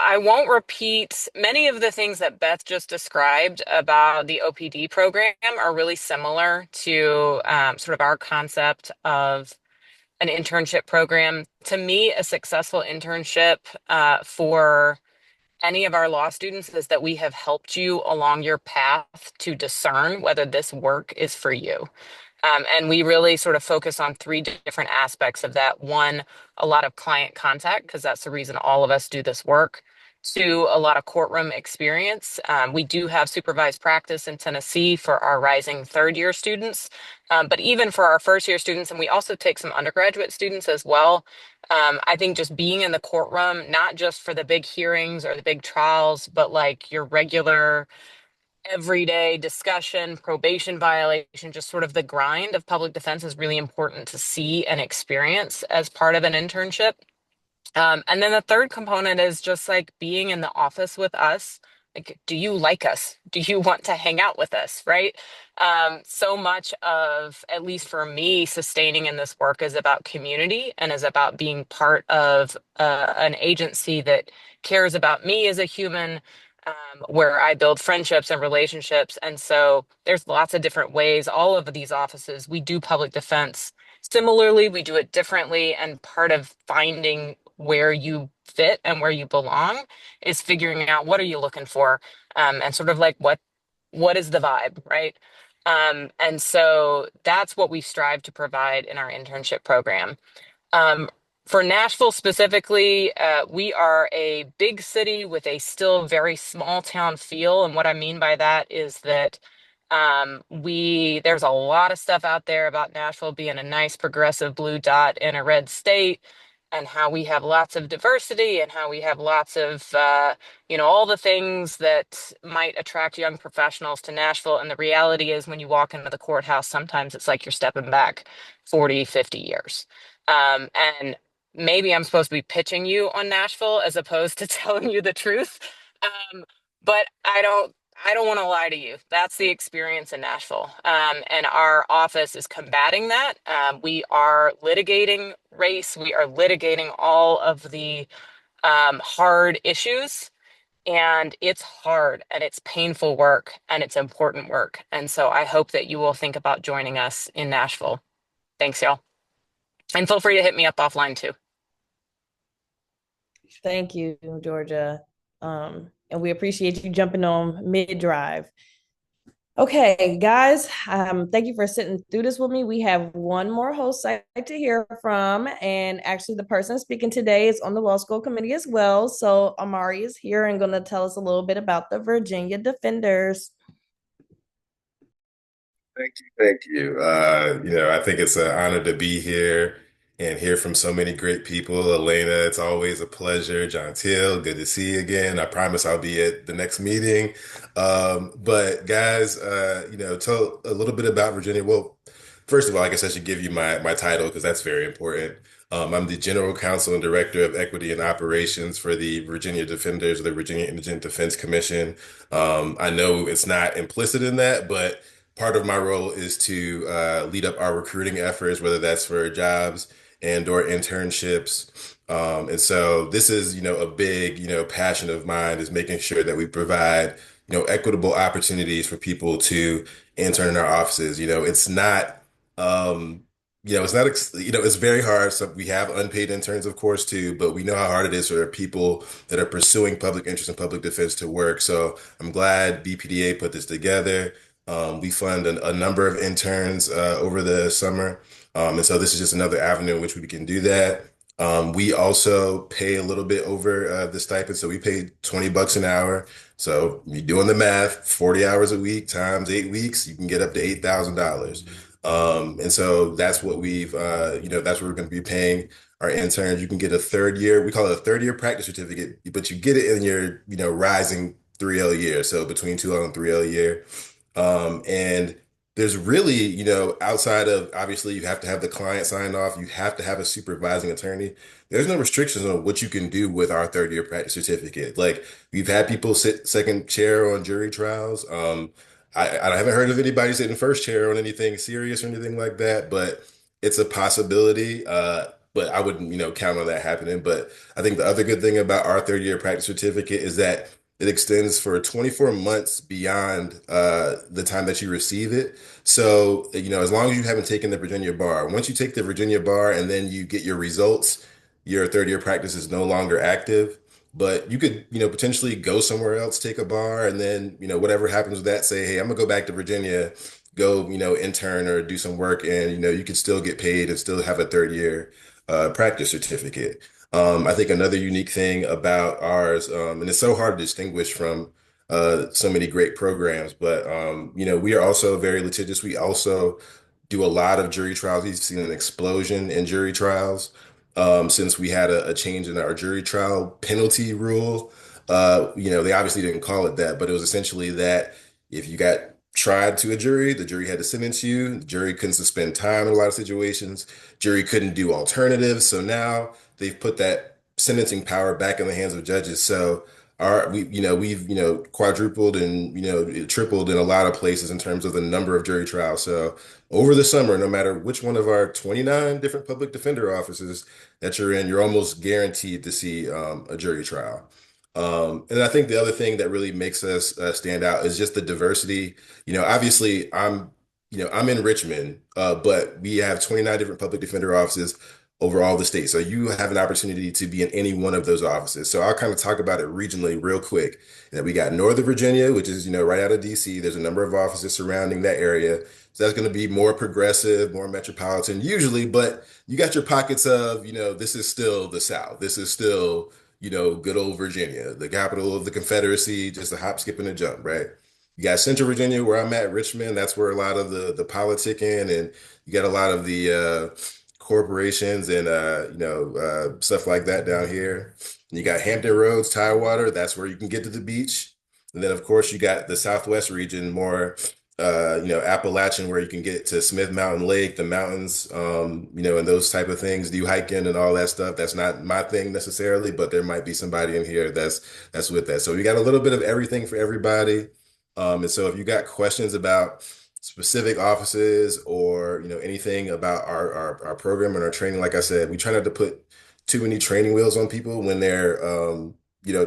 I won't repeat many of the things that Beth just described about the OPD program are really similar to sort of our concept of an internship program. To me, a successful internship for any of our law students is that we have helped you along your path to discern whether this work is for you. And we really sort of focus on 3 different aspects of that. 1, a lot of client contact, because that's the reason all of us do this work. 2, a lot of courtroom experience. We do have supervised practice in Tennessee for our rising 3rd-year students, but even for our 1st-year students, and we also take some undergraduate students as well. I think just being in the courtroom, not just for the big hearings or the big trials, but like your regular everyday discussion, probation violation, just sort of the grind of public defense is really important to see and experience as part of an internship. And then the third component is just like being in the office with us. Like, do you like us? Do you want to hang out with us? Right? So much of, at least for me, sustaining in this work is about community and is about being part of an agency that cares about me as a human, where I build friendships and relationships. And so there's lots of different ways. All of these offices, we do public defense. Similarly, we do it differently. And part of finding where you fit and where you belong is figuring out what are you looking for, and sort of like what is the vibe, right? And so that's what we strive to provide in our internship program. Um, for Nashville specifically, we are a big city with a still very small town feel. And what I mean by that is that there's a lot of stuff out there about Nashville being a nice progressive blue dot in a red state, and how we have lots of diversity and how we have lots of all the things that might attract young professionals to Nashville. And the reality is, when you walk into the courthouse, sometimes it's like you're stepping back 40, 50 years. And maybe I'm supposed to be pitching you on Nashville as opposed to telling you the truth. But I don't want to lie to you. That's the experience in Nashville. And our office is combating that. We are litigating race. We are litigating all of the hard issues. And it's hard and it's painful work and it's important work. And so I hope that you will think about joining us in Nashville. Thanks, y'all. And feel free to hit me up offline too. Thank you, Georgia. And we appreciate you jumping on mid-drive. Okay, guys, thank you for sitting through this with me. We have one more host site to hear from, and actually the person speaking today is on the law school committee as well. So Amari is here and going to tell us a little bit about the Virginia Defenders. Thank you. Thank you. I think it's an honor to be here and hear from so many great people. Elena, it's always a pleasure. John Till, good to see you again. I promise I'll be at the next meeting. But guys, tell a little bit about Virginia. Well, first of all, I guess I should give you my title because that's very important. I'm the General Counsel and Director of Equity and Operations for the Virginia Defenders, or the Virginia Indigent Defense Commission. I know it's not implicit in that, but part of my role is to lead up our recruiting efforts, whether that's for jobs and or internships. And so this is, a big, passion of mine, is making sure that we provide, equitable opportunities for people to intern in our offices. It's very hard. So we have unpaid interns, of course, too, but we know how hard it is for people that are pursuing public interest and public defense to work. So I'm glad BPDA put this together. We fund a number of interns over the summer. And so this is just another avenue in which we can do that. We also pay a little bit over the stipend. So we pay $20 an hour. So you're doing the math, 40 hours a week times 8 weeks, you can get up to $8,000. And so that's what that's what we're going to be paying our interns. You can get a third year, we call it a third year practice certificate, but you get it in your, rising 3L year. So between 2L and 3L year. And there's really, outside of, obviously you have to have the client sign off, you have to have a supervising attorney. There's no restrictions on what you can do with our third year practice certificate. Like, we've had people sit second chair on jury trials. I haven't heard of anybody sitting first chair on anything serious or anything like that, but it's a possibility. But I wouldn't, count on that happening. But I think the other good thing about our third year practice certificate is that it extends for 24 months beyond the time that you receive it. So, as long as you haven't taken the Virginia bar, once you take the Virginia bar and then you get your results, your third year practice is no longer active. But you could, potentially go somewhere else, take a bar, and then, whatever happens with that, say, hey, I'm gonna go back to Virginia, go, intern or do some work, and, you could still get paid and still have a third year practice certificate. I think another unique thing about ours, and it's so hard to distinguish from so many great programs, but we are also very litigious. We also do a lot of jury trials. We've seen an explosion in jury trials since we had a change in our jury trial penalty rule. They obviously didn't call it that, but it was essentially that if you got tried to a jury, the jury had to sentence you. The jury couldn't suspend time in a lot of situations. Jury couldn't do alternatives. So now they've put that sentencing power back in the hands of judges. So we've quadrupled and tripled in a lot of places in terms of the number of jury trials. So over the summer, no matter which one of our 29 different public defender offices that you're in, you're almost guaranteed to see a jury trial. And I think the other thing that really makes us stand out is just the diversity. Obviously, I'm in Richmond, but we have 29 different public defender offices over all the states. So you have an opportunity to be in any one of those offices. So I'll kind of talk about it regionally real quick. That we got Northern Virginia, which is, right out of DC. There's a number of offices surrounding that area. So that's going to be more progressive, more metropolitan usually, but you got your pockets of, this is still the South. This is still, good old Virginia, the capital of the Confederacy, just a hop, skip, and a jump, right? You got Central Virginia, where I'm at, Richmond. That's where a lot of the politicking, and you got a lot of the corporations and stuff like that down here. You got Hampton Roads, Tidewater. That's where you can get to the beach. And then of course you got the Southwest region, more Appalachian, where you can get to Smith Mountain Lake, the mountains, and those type of things. Do hiking and all that stuff. That's not my thing necessarily, but there might be somebody in here that's with that. So we got a little bit of everything for everybody. And so if you got questions about specific offices or anything about our program and our training, like I said, we try not to put too many training wheels on people when they're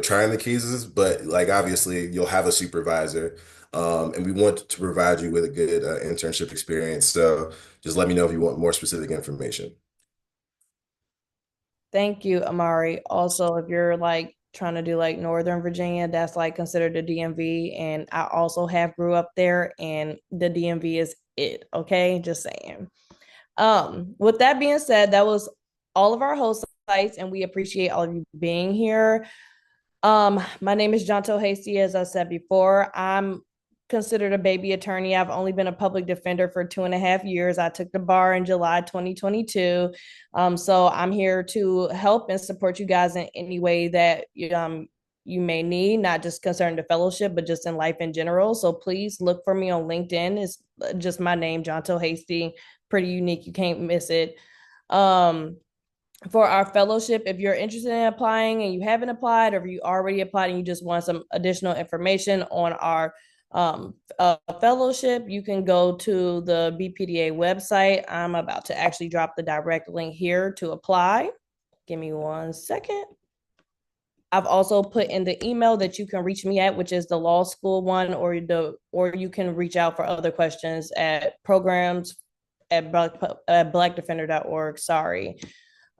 trying the cases, but like obviously you'll have a supervisor, and we want to provide you with a good internship experience. So just let me know if you want more specific information. Thank you, Amari. Also, if you're trying to do Northern Virginia, that's considered the DMV, and I also grew up there, and the DMV is it. Okay, just saying. With that being said, that was all of our host sites, and we appreciate all of you being here. My name is Jonto Hasty. As I said before, I'm considered a baby attorney. I've only been a public defender for 2.5 years. I took the bar in July 2022. So I'm here to help and support you guys in any way that you may need, not just concerning the fellowship, but just in life in general. So please look for me on LinkedIn. It's just my name, Jonto Hasty. Pretty unique. You can't miss it. For our fellowship, if you're interested in applying and you haven't applied, or if you already applied and you just want some additional information on our fellowship, you can go to the BPDA website. I'm about to actually drop the direct link here to apply. Give me 1 second. I've also put in the email that you can reach me at, which is the law school one, or you can reach out for other questions at programs@blackdefender.org. Sorry.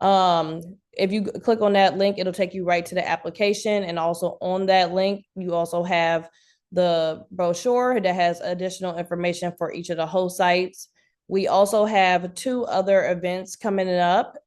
If you click on that link, it'll take you right to the application. And also on that link, you also have the brochure that has additional information for each of the host sites. We also have 2 other events coming up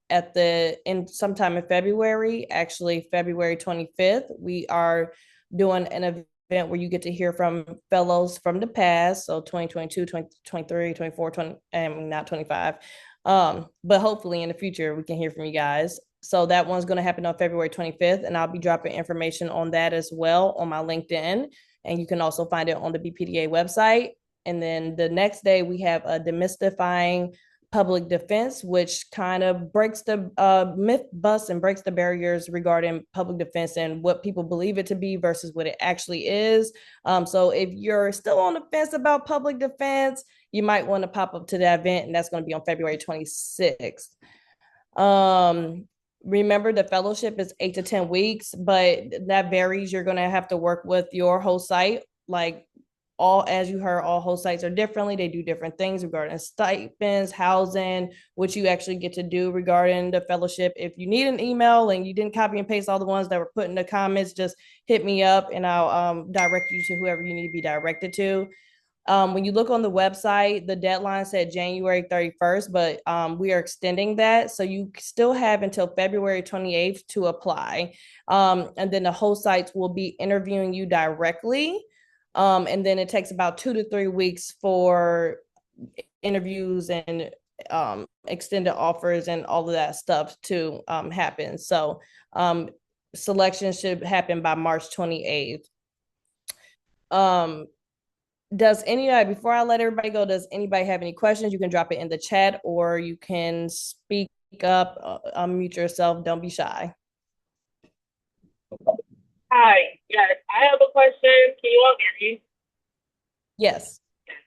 sometime in February, actually February 25th. We are doing an event where you get to hear from fellows from the past. So 2022, 2023, 24, 20, not 25. But hopefully in the future, we can hear from you guys. So that one's going to happen on February 25th, and I'll be dropping information on that as well on my LinkedIn. And you can also find it on the BPDA website. And then the next day we have a demystifying public defense, which kind of breaks the myth bust and breaks the barriers regarding public defense and what people believe it to be versus what it actually is. So if you're still on the fence about public defense, you might want to pop up to that event, and that's going to be on February 26th. Remember, the fellowship is 8 to 10 weeks, but that varies. You're going to have to work with your host site. As you heard, all host sites are differently. They do different things regarding stipends, housing, what you actually get to do regarding the fellowship. If you need an email and you didn't copy and paste all the ones that were put in the comments, just hit me up and I'll direct you to whoever you need to be directed to. When you look on the website, the deadline said January 31st, but we are extending that. So you still have until February 28th to apply. And then the host sites will be interviewing you directly. And then it takes about 2 to 3 weeks for interviews and extended offers and all of that stuff to happen. So selection should happen by March 28th. Before I let everybody go, does anybody have any questions? You can drop it in the chat, or you can speak up, unmute yourself. Don't be shy. Hi, yes, I have a question. Can you all hear me? Yes.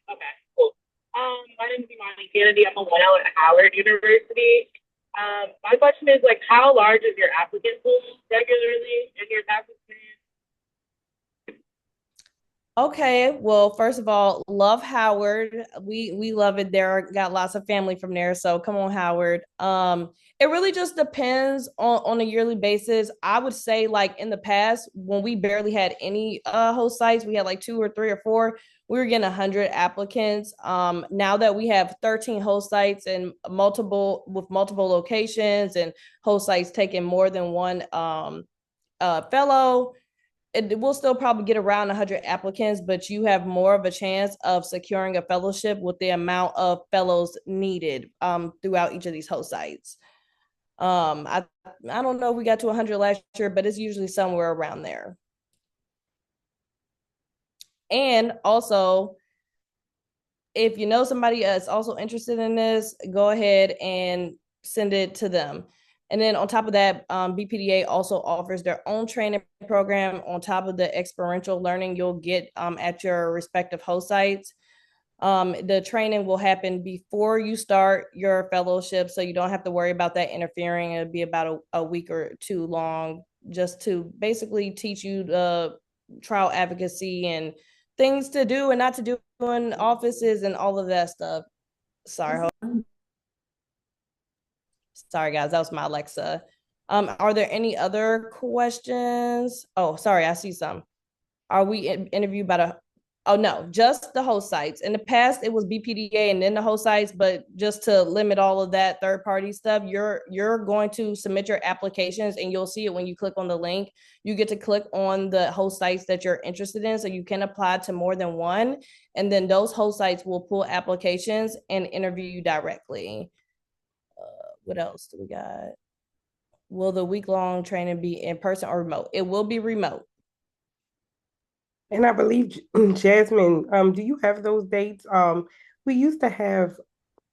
Okay, cool. My name is Imani Kennedy. I'm a 1L at Howard University. My question is like, how large is your applicant pool regularly in your past experience? Okay, well, first of all, love Howard. We love it there. Got lots of family from there, so come on, Howard. It really just depends on a yearly basis. I would say, like in the past, when we barely had any host sites, we had like 2 or 3 or 4. We were getting 100 applicants. Now that we have 13 host sites and multiple locations and host sites taking more than one fellow, it will still probably get around 100 applicants, but you have more of a chance of securing a fellowship with the amount of fellows needed throughout each of these host sites. I don't know if we got to 100 last year, but it's usually somewhere around there. And also, if you know somebody that's also interested in this, go ahead and send it to them. And then on top of that, BPDA also offers their own training program on top of the experiential learning you'll get at your respective host sites. The training will happen before you start your fellowship, so you don't have to worry about that interfering. It'll be about a week or 2 long, just to basically teach you the trial advocacy and things to do and not to do in offices and all of that stuff. Sorry, guys, that was my Alexa. Are there any other questions? Oh, sorry, I see some. Are we interviewed by the? Oh no, just the host sites. In the past, it was BPDA and then the host sites, but just to limit all of that third-party stuff, you're going to submit your applications, and you'll see it when you click on the link. You get to click on the host sites that you're interested in, so you can apply to more than one, and then those host sites will pull applications and interview you directly. What else do we got? Will the week-long training be in person or remote? It will be remote. And I believe, Jasmine, do you have those dates? We used to have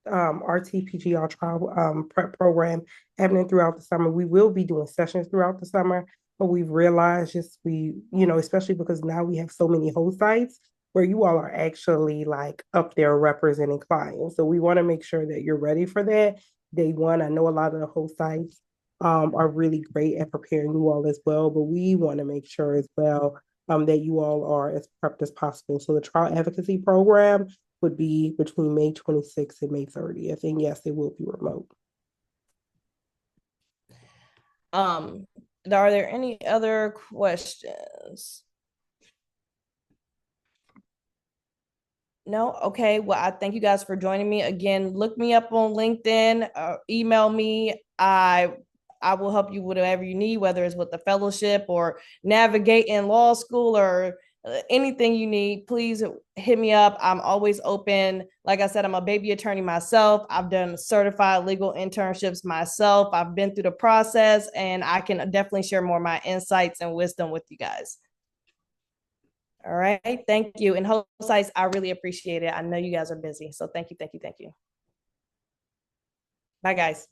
our TPG, trial prep program happening throughout the summer. We will be doing sessions throughout the summer, but we've realized especially because now we have so many host sites where you all are actually like up there representing clients. So we want to make sure that you're ready for that. Day one, I know a lot of the host sites are really great at preparing you all as well, but we want to make sure as well that you all are as prepped as possible. So the trial advocacy program would be between May 26th and May 30th. And yes, it will be remote. Are there any other questions? No? Okay. Well, I thank you guys for joining me. Again, look me up on LinkedIn, email me. I will help you with whatever you need, whether it's with the fellowship or navigating law school or anything you need. Please hit me up. I'm always open. Like I said, I'm a baby attorney myself. I've done certified legal internships myself. I've been through the process, and I can definitely share more of my insights and wisdom with you guys. All right. Thank you. And host sites, I really appreciate it. I know you guys are busy. So thank you, thank you, thank you. Bye, guys.